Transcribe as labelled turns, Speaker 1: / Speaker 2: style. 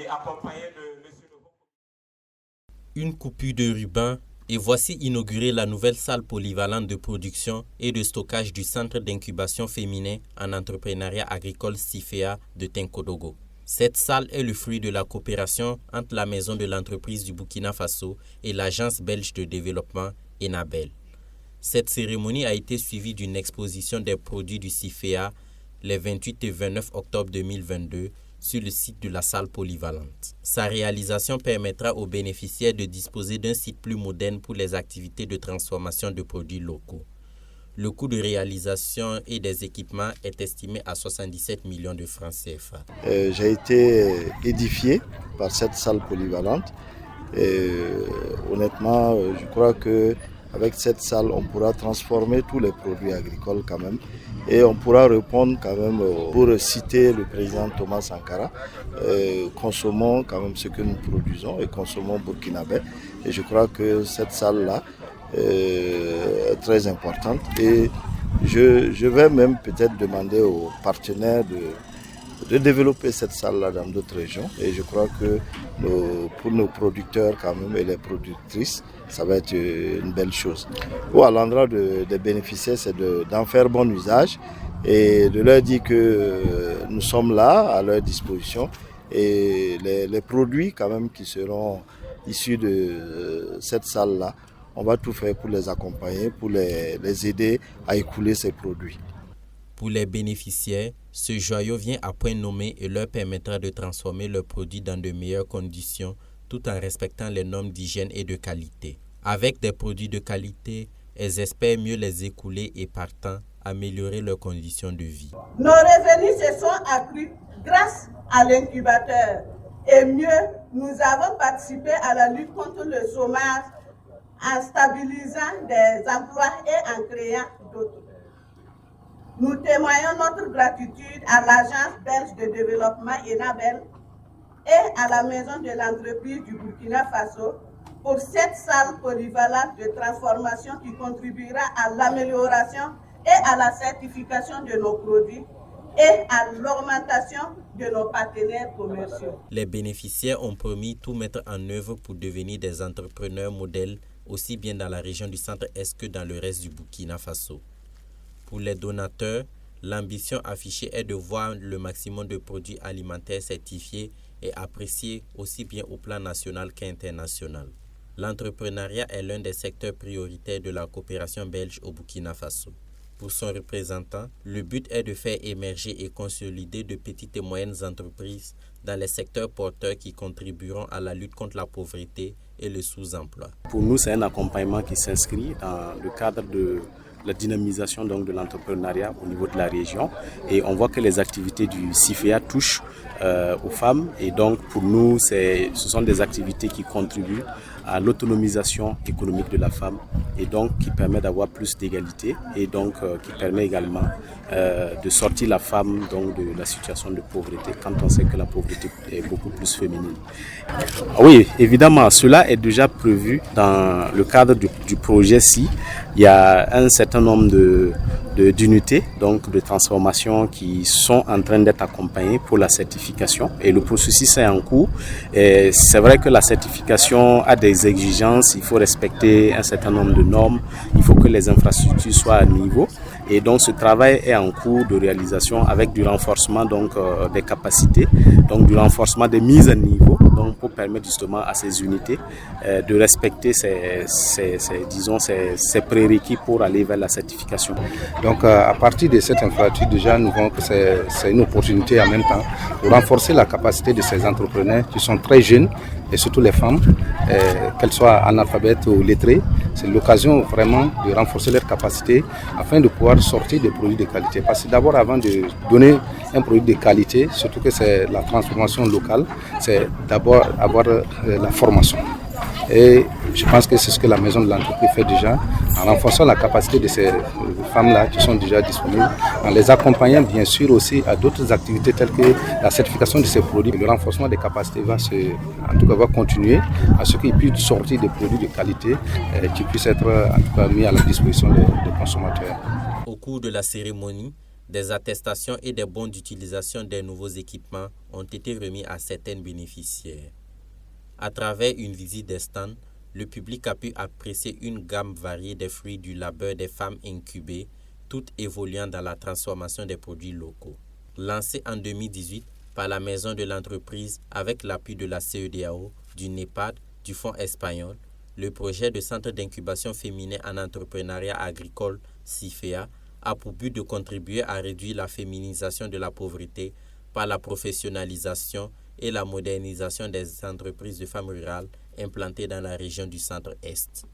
Speaker 1: et accompagné de M.
Speaker 2: Une coupure de ruban et voici inaugurée la nouvelle salle polyvalente de production et de stockage du Centre d'incubation féminin en entrepreneuriat agricole CIFEA de Tinkodogo. Cette salle est le fruit de la coopération entre la maison de l'entreprise du Burkina Faso et l'agence belge de développement Enabel. Cette cérémonie a été suivie d'une exposition des produits du CIFEA les 28 et 29 octobre 2022 sur le site de la salle polyvalente. Sa réalisation permettra aux bénéficiaires de disposer d'un site plus moderne pour les activités de transformation de produits locaux. Le coût de réalisation et des équipements est estimé à 77 millions de francs CFA.
Speaker 3: J'ai été édifié par cette salle polyvalente. Honnêtement, je crois qu'avec cette salle, on pourra transformer tous les produits agricoles quand même. Et on pourra répondre quand même, pour citer le président Thomas Sankara, consommons quand même ce que nous produisons et consommons burkinabé. Et je crois que cette salle-là est très importante. Et je vais même peut-être demander aux partenaires de développer cette salle-là dans d'autres régions. Et je crois que pour nos producteurs quand même et les productrices, ça va être une belle chose. À l'endroit des bénéficiaires, c'est d'en faire bon usage et de leur dire que nous sommes là à leur disposition et les produits quand même qui seront issus de cette salle-là, on va tout faire pour les accompagner, pour les aider à écouler ces produits.
Speaker 2: Pour les bénéficiaires, ce joyau vient à point nommé et leur permettra de transformer leurs produits dans de meilleures conditions tout en respectant les normes d'hygiène et de qualité. Avec des produits de qualité, elles espèrent mieux les écouler et partant améliorer leurs conditions de vie.
Speaker 4: Nos revenus se sont accrus grâce à l'incubateur et mieux, nous avons participé à la lutte contre le chômage en stabilisant des emplois et en créant d'autres. Nous témoignons notre gratitude à l'agence belge de développement Enabel et à la maison de l'entreprise du Burkina Faso pour cette salle polyvalente de transformation qui contribuera à l'amélioration et à la certification de nos produits et à l'augmentation de nos partenaires commerciaux.
Speaker 2: Les bénéficiaires ont promis tout mettre en œuvre pour devenir des entrepreneurs modèles aussi bien dans la région du Centre-Est que dans le reste du Burkina Faso. Pour les donateurs, l'ambition affichée est de voir le maximum de produits alimentaires certifiés et appréciés aussi bien au plan national qu'international. L'entrepreneuriat est l'un des secteurs prioritaires de la coopération belge au Burkina Faso. Pour son représentant, le but est de faire émerger et consolider de petites et moyennes entreprises dans les secteurs porteurs qui contribueront à la lutte contre la pauvreté et le sous-emploi.
Speaker 5: Pour nous, c'est un accompagnement qui s'inscrit dans le cadre de la dynamisation donc, de l'entrepreneuriat au niveau de la région. Et on voit que les activités du CIFEA touchent aux femmes. Et donc, pour nous, ce sont des activités qui contribuent à l'autonomisation économique de la femme et donc qui permet d'avoir plus d'égalité et donc qui permet également de sortir la femme donc, de la situation de pauvreté quand on sait que la pauvreté est beaucoup plus féminine. Oui, évidemment, cela est déjà prévu dans le cadre du projet SI. Il y a un certain nombre d'unités donc de transformation qui sont en train d'être accompagnées pour la certification et le processus est en cours. Et c'est vrai que la certification a des exigences, il faut respecter un certain nombre de normes, il faut que les infrastructures soient à niveau et donc ce travail est en cours de réalisation avec du renforcement donc des capacités, donc du renforcement des mises à niveau donc pour permettre justement à ces unités de respecter ces prérequis pour aller vers la certification.
Speaker 6: Donc à partir de cette infrastructure, déjà nous voyons que c'est une opportunité en même temps pour renforcer la capacité de ces entrepreneurs qui sont très jeunes et surtout les femmes, qu'elles soient analphabètes ou lettrées. C'est l'occasion vraiment de renforcer leur capacité afin de pouvoir sortir des produits de qualité. Parce que d'abord, avant de donner un produit de qualité, surtout que c'est la transformation locale, c'est d'abord avoir la formation. Et je pense que c'est ce que la maison de l'entreprise fait déjà, en renforçant la capacité de ces femmes-là qui sont déjà disponibles, en les accompagnant bien sûr aussi à d'autres activités telles que la certification de ces produits. Le renforcement des capacités va continuer à ce qu'ils puissent sortir des produits de qualité qui puissent être en tout cas mis à la disposition des consommateurs.
Speaker 2: Au cours de la cérémonie, Des attestations et des bons d'utilisation des nouveaux équipements ont été remis à certaines bénéficiaires. À travers une visite des stands, le public a pu apprécier une gamme variée des fruits du labeur des femmes incubées, toutes évoluant dans la transformation des produits locaux. Lancé en 2018 par la Maison de l'entreprise avec l'appui de la CEDEAO, du NEPAD, du Fonds espagnol, le projet de Centre d'incubation féminin en entrepreneuriat agricole CIFEA a pour but de contribuer à réduire la féminisation de la pauvreté par la professionnalisation et la modernisation des entreprises de femmes rurales implantées dans la région du Centre-Est.